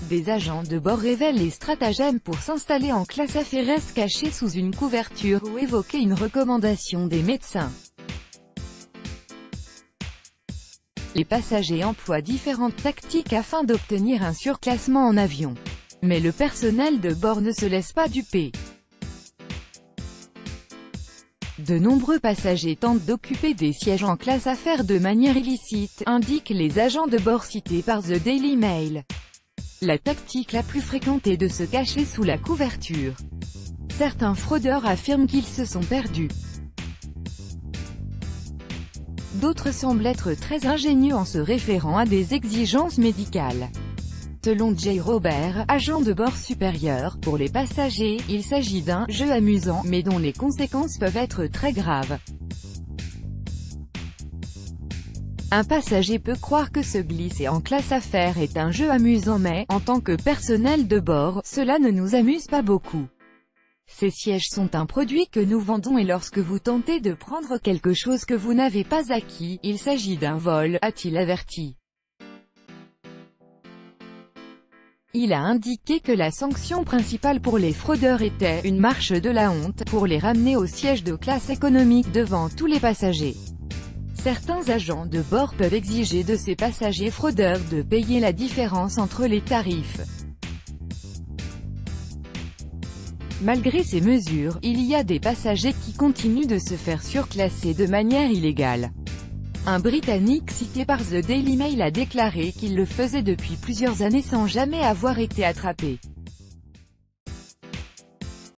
Des agents de bord révèlent les stratagèmes pour s'installer en classe affaires cachée sous une couverture ou évoquer une recommandation des médecins. Les passagers emploient différentes tactiques afin d'obtenir un surclassement en avion. Mais le personnel de bord ne se laisse pas duper. De nombreux passagers tentent d'occuper des sièges en classe affaires de manière illicite, indiquent les agents de bord cités par The Daily Mail. La tactique la plus fréquente est de se cacher sous la couverture. Certains fraudeurs affirment qu'ils se sont perdus. D'autres semblent être très ingénieux en se référant à des exigences médicales. Selon Jay Robert, agent de bord supérieur, pour les passagers, il s'agit d'un « jeu amusant » mais dont les conséquences peuvent être très graves. Un passager peut croire que se glisser en classe affaires est un jeu amusant mais, en tant que personnel de bord, cela ne nous amuse pas beaucoup. Ces sièges sont un produit que nous vendons et lorsque vous tentez de prendre quelque chose que vous n'avez pas acquis, il s'agit d'un vol, a-t-il averti. Il a indiqué que la sanction principale pour les fraudeurs était « une marche de la honte » pour les ramener au siège de classe économique devant tous les passagers. Certains agents de bord peuvent exiger de ces passagers fraudeurs de payer la différence entre les tarifs. Malgré ces mesures, il y a des passagers qui continuent de se faire surclasser de manière illégale. Un Britannique cité par The Daily Mail a déclaré qu'il le faisait depuis plusieurs années sans jamais avoir été attrapé.